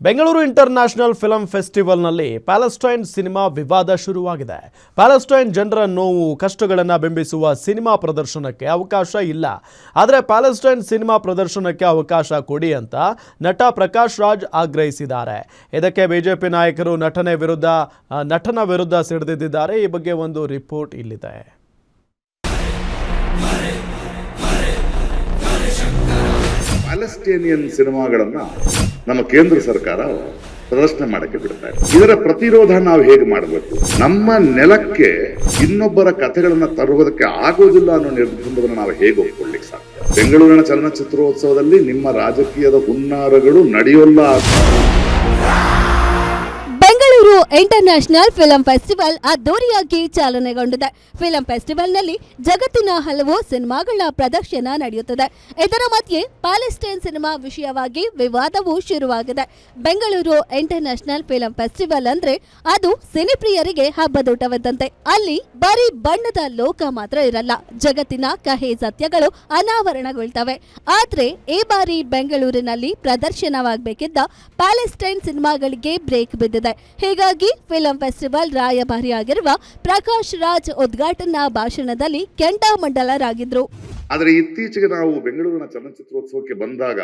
Bengaluru international film ಫೆಸ್ಟಿವಲ್ನಲ್ಲಿ Palestine cinema ವಿವಾದ ಶುರುವಾಗಿದೆ. ಪ್ಯಾಲೆಸ್ಟೈನ್ ಜನರ ನೋವು ಕಷ್ಟಗಳನ್ನು ಬಿಂಬಿಸುವ ಸಿನಿಮಾ ಪ್ರದರ್ಶನಕ್ಕೆ ಅವಕಾಶ ಇಲ್ಲ. ಆದರೆ ಪ್ಯಾಲೆಸ್ಟೈನ್ ಸಿನಿಮಾ ಪ್ರದರ್ಶನಕ್ಕೆ ಅವಕಾಶ ಕೊಡಿ ಅಂತ ನಟ ಪ್ರಕಾಶ್ ರಾಜ್ ಆಗ್ರಹಿಸಿದ್ದಾರೆ. ಇದಕ್ಕೆ ಬಿಜೆಪಿ ನಾಯಕರು ನಟನ ವಿರುದ್ಧ ಸಿಡಿದಿದ್ದಾರೆ. ಈ ಬಗ್ಗೆ ಒಂದು ರಿಪೋರ್ಟ್ ಇಲ್ಲಿದೆ. ಪ್ಯಾಲೆಸ್ಟೇನಿಯನ್ ಸಿನಿಮಾಗಳನ್ನ ನಮ್ಮ ಕೇಂದ್ರ ಸರ್ಕಾರ ಪ್ರದರ್ಶನ ಮಾಡಕ್ಕೆ ಬಿಡ್ತಾ ಇದೆ. ಇದರ ಪ್ರತಿರೋಧ ನಾವು ಹೇಗೆ ಮಾಡಬೇಕು? ನಮ್ಮ ನೆಲಕ್ಕೆ ಇನ್ನೊಬ್ಬರ ಕಥೆಗಳನ್ನ ತರುವುದಕ್ಕೆ ಆಗೋದಿಲ್ಲ ಅನ್ನೋ ನಿರ್ಬಂಧವನ್ನು ನಾವು ಹೇಗೆ ಒಪ್ಕೊಳ್ಳಿಕ್ಕೆ ಸಾಧ್ಯ? ಬೆಂಗಳೂರಿನ ಚಲನಚಿತ್ರೋತ್ಸವದಲ್ಲಿ ನಿಮ್ಮ ರಾಜಕೀಯದ ಹುನ್ನಾರಗಳು ನಡೆಯೋಲ್ಲ. ಬೆಂಗಳೂರು ಇಂಟರ್ನ್ಯಾಷನಲ್ ಫಿಲ್ಮ್ ಫೆಸ್ಟಿವಲ್ ಅದ್ದೂರಿಯಾಗಿ ಚಾಲನೆಗೊಂಡಿದೆ. ಫಿಲ್ಮ್ ಫೆಸ್ಟಿವಲ್ನಲ್ಲಿ ಜಗತ್ತಿನ ಹಲವು ಸಿನಿಮಾಗಳ ಪ್ರದರ್ಶನ ನಡೆಯುತ್ತದೆ. ಇದರ ಮಧ್ಯೆ ಪ್ಯಾಲೆಸ್ಟೈನ್ ಸಿನಿಮಾ ವಿಷಯವಾಗಿ ವಿವಾದವೂ ಶುರುವಾಗಿದೆ. ಬೆಂಗಳೂರು ಇಂಟರ್ನ್ಯಾಷನಲ್ ಫಿಲ್ಮ್ ಫೆಸ್ಟಿವಲ್ ಅಂದ್ರೆ ಅದು ಸಿನಿಪ್ರಿಯರಿಗೆ ಹಬ್ಬದೂಟವಿದ್ದಂತೆ. ಅಲ್ಲಿ ಬರೀ ಬಣ್ಣದ ಲೋಕ ಮಾತ್ರ ಇರಲ್ಲ, ಜಗತ್ತಿನ ಕಹಿ ಸತ್ಯಗಳು ಅನಾವರಣಗೊಳ್ತವೆ. ಆದ್ರೆ ಈ ಬಾರಿ ಬೆಂಗಳೂರಿನಲ್ಲಿ ಪ್ರದರ್ಶನವಾಗಬೇಕಿದ್ದ ಪ್ಯಾಲೆಸ್ಟೈನ್ ಸಿನಿಮಾಗಳಿಗೆ ಬ್ರೇಕ್ ಬಿದ್ದಿದೆ. ಹೀಗಾಗಿ ಫಿಲ್ಮ್ ಫೆಸ್ಟಿವಲ್ ರಾಯಭಾರಿಯಾಗಿರುವ ಪ್ರಕಾಶ್ ರಾಜ್ ಉದ್ಘಾಟನಾ ಭಾಷಣದಲ್ಲಿ ಕೆಂಡಾಮಂಡಲರಾಗಿದ್ರು. ಆದರೆ ಇತ್ತೀಚೆಗೆ ನಾವು ಬೆಂಗಳೂರಿನ ಚಲನಚಿತ್ರೋತ್ಸವಕ್ಕೆ ಬಂದಾಗ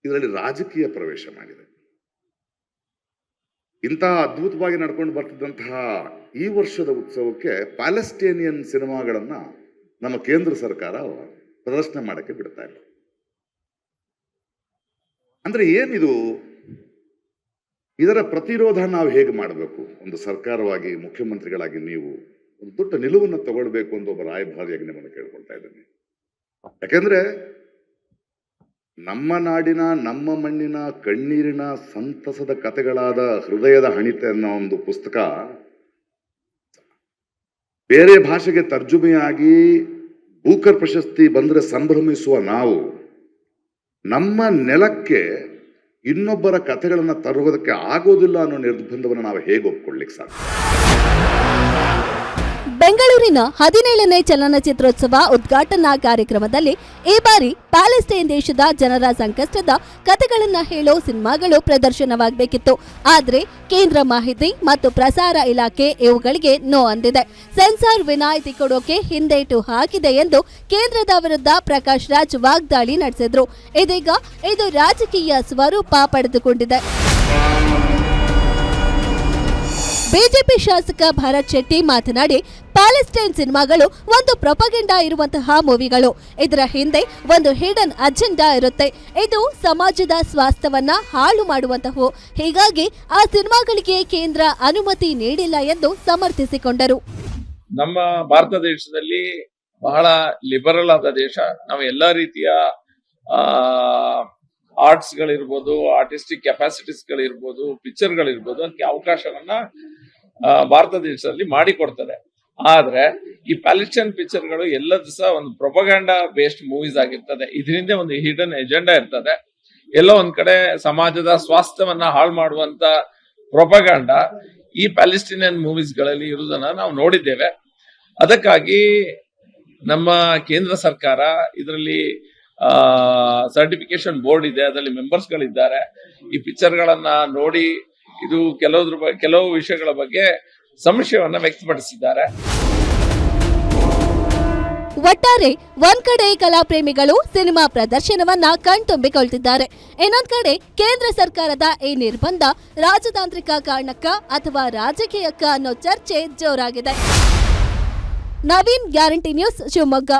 ಇದರಲ್ಲಿ ರಾಜಕೀಯ ಪ್ರವೇಶ ಮಾಡಿದೆ. ಇಂತಹ ಅದ್ಭುತವಾಗಿ ನಡ್ಕೊಂಡು ಬರ್ತಿದ್ದಂತಹ ಈ ವರ್ಷದ ಉತ್ಸವಕ್ಕೆ ಪ್ಯಾಲೆಸ್ಟೇನಿಯನ್ ಸಿನಿಮಾಗಳನ್ನ ನಮ್ಮ ಕೇಂದ್ರ ಸರ್ಕಾರ ಪ್ರದರ್ಶನ ಮಾಡಕ್ಕೆ ಬಿಡ್ತಾ ಇಲ್ಲ. ಅಂದ್ರೆ ಏನಿದು? ಇದರ ಪ್ರತಿರೋಧ ನಾವು ಹೇಗೆ ಮಾಡಬೇಕು? ಒಂದು ಸರ್ಕಾರವಾಗಿ, ಮುಖ್ಯಮಂತ್ರಿಗಳಾಗಿ ನೀವು ಒಂದು ದೊಡ್ಡ ನಿಲುವನ್ನು ತಗೊಳ್ಬೇಕು ಅಂತ ಒಬ್ಬ ರಾಯಭಾರಿಯಾಗಿ ನಿಮ್ಮನ್ನು ಕೇಳ್ಕೊಳ್ತಾ ಇದ್ದೇನೆ. ಯಾಕೆಂದ್ರೆ ನಮ್ಮ ನಾಡಿನ, ನಮ್ಮ ಮಣ್ಣಿನ ಕಣ್ಣೀರಿನ ಸಂತಸದ ಕಥೆಗಳಾದ ಹೃದಯದ ಹಣಿತೆ ಅನ್ನೋ ಒಂದು ಪುಸ್ತಕ ಬೇರೆ ಭಾಷೆಗೆ ತರ್ಜುಮೆಯಾಗಿ ಬೂಕರ್ ಪ್ರಶಸ್ತಿ ಬಂದ್ರೆ ಸಂಭ್ರಮಿಸುವ ನಾವು ನಮ್ಮ ನೆಲಕ್ಕೆ ಇನ್ನೊಬ್ಬರ ಕಥೆಗಳನ್ನ ತರುವುದಕ್ಕೆ ಆಗೋದಿಲ್ಲ ಅನ್ನೋ ನಿರ್ಬಂಧವನ್ನು ನಾವು ಹೇಗೆ ಒಪ್ಕೊಳ್ಳಿಕ್ಕೆ ಸಾಧ್ಯ? ಬೆಂಗಳೂರಿನ 17ನೇ ಚಲನಚಿತ್ರೋತ್ಸವ ಉದ್ಘಾಟನಾ ಕಾರ್ಯಕ್ರಮದಲ್ಲಿ ಈ ಬಾರಿ ಪ್ಯಾಲೆಸ್ಟೈನ್ ದೇಶದ ಜನರ ಸಂಕಷ್ಟದ ಕಥೆಗಳನ್ನ ಹೇಳೋ ಸಿನಿಮಾಗಳು ಪ್ರದರ್ಶನವಾಗಬೇಕಿತ್ತು. ಆದ್ರೆ ಕೇಂದ್ರ ಮಾಹಿತಿ ಮತ್ತು ಪ್ರಸಾರ ಇಲಾಖೆ ಇವುಗಳಿಗೆ ನೋ ಅಂದಿದೆ. ಸೆನ್ಸಾರ್ ವಿನಾಯಿತಿ ಕೊಡೋಕೆ ಹಿಂದೇಟು ಹಾಕಿದೆ ಎಂದು ಕೇಂದ್ರದ ವಿರುದ್ಧ ಪ್ರಕಾಶ್ ರಾಜ್ ವಾಗ್ದಾಳಿ ನಡೆಸಿದ್ರು. ಇದೀಗ ಇದು ರಾಜಕೀಯ ಸ್ವರೂಪ ಪಡೆದುಕೊಂಡಿದೆ. ಬಿಜೆಪಿ ಶಾಸಕ ಭರತ್ ಶೆಟ್ಟಿ ಮಾತನಾಡಿ, ಪ್ಯಾಲೆಸ್ಟೈನ್ ಸಿನಿಮಾಗಳು ಒಂದು ಪ್ರೊಪಗೆಂಡಾ ಇರುವಂತಹ ಮೂವಿಗಳು. ಇದರ ಹಿಂದೆ ಒಂದು ಹಿಡನ್ ಅಜೆಂಡಾ ಇರುತ್ತೆ. ಇದು ಸಮಾಜದ ಸ್ವಾಸ್ಥ್ಯವನ್ನ ಹಾಳು ಮಾಡುವಂತಹವು. ಹೀಗಾಗಿ ಆ ಸಿನಿಮಾಗಳಿಗೆ ಕೇಂದ್ರ ಅನುಮತಿ ನೀಡಿಲ್ಲ ಎಂದು ಸಮರ್ಥಿಸಿಕೊಂಡರು. ನಮ್ಮ ಭಾರತ ದೇಶದಲ್ಲಿ ಬಹಳ ಲಿಬರಲ್ ಆದ ದೇಶ. ನಾವು ಎಲ್ಲಾ ರೀತಿಯ ಆರ್ಟ್ಸ್ ಗಳಿರ್ಬೋದು, ಆರ್ಟಿಸ್ಟಿಕ್ ಕೆಪಾಸಿಟೀಸ್ ಗಳಿರ್ಬೋದು, ಪಿಕ್ಚರ್ ಗಳಿರ್ಬೋದು, ಅದಕ್ಕೆ ಅವಕಾಶವನ್ನ ಭಾರತ ದೇಶದಲ್ಲಿ ಮಾಡಿಕೊಡ್ತದೆ. ಆದ್ರೆ ಈ ಪ್ಯಾಲೆಸ್ಟೈನ್ ಪಿಕ್ಚರ್ಗಳು ಎಲ್ಲದೂ ಸಹ ಒಂದು ಪ್ರೊಪಗಂಡಾ ಬೇಸ್ಡ್ ಮೂವೀಸ್ ಆಗಿರ್ತದೆ. ಇದರಿಂದ ಒಂದು ಹಿಡನ್ ಎಜೆಂಡಾ ಇರ್ತದೆ. ಎಲ್ಲೋ ಒಂದ್ ಕಡೆ ಸಮಾಜದ ಸ್ವಾಸ್ಥ್ಯವನ್ನ ಹಾಳು ಮಾಡುವಂತ ಪ್ರೊಪಗಂಡಾ ಈ ಪ್ಯಾಲೆಸ್ಟೈನಿಯನ್ ಮೂವೀಸ್ ಗಳಲ್ಲಿ ಇರುವುದನ್ನ ನಾವು ನೋಡಿದ್ದೇವೆ. ಅದಕ್ಕಾಗಿ ನಮ್ಮ ಕೇಂದ್ರ ಸರ್ಕಾರ ಇದರಲ್ಲಿ ಸರ್ಟಿಫಿಕೇಶನ್ ಬೋರ್ಡ್ ಇದೆ, ಅದರಲ್ಲಿ ಮೆಂಬರ್ಸ್ ಗಳಿದ್ದಾರೆ. ಈ ಪಿಕ್ಚರ್ ಗಳನ್ನ ನೋಡಿ ಇದು ಕೆಲವು ವಿಷಯಗಳ ಬಗ್ಗೆ ಸಂಶಯವನ್ನ ವ್ಯಕ್ತಪಡಿಸಿದ್ದಾರೆ. ಒಟ್ಟಾರೆ ಒಂದ್ ಕಡೆ ಕಲಾಪ್ರೇಮಿಗಳು ಸಿನಿಮಾ ಪ್ರದರ್ಶನವನ್ನ ಕಣ್ತುಂಬಿಕೊಳ್ತಿದ್ದಾರೆ. ಇನ್ನೊಂದ್ ಕಡೆ ಕೇಂದ್ರ ಸರ್ಕಾರದ ಈ ನಿರ್ಬಂಧ ರಾಜತಾಂತ್ರಿಕ ಕಾರಣಕ್ಕ ಅಥವಾ ರಾಜಕೀಯಕ್ಕ ಅನ್ನೋ ಚರ್ಚೆ ಜೋರಾಗಿದೆ. Naveen, guarantee news, Shivamogga.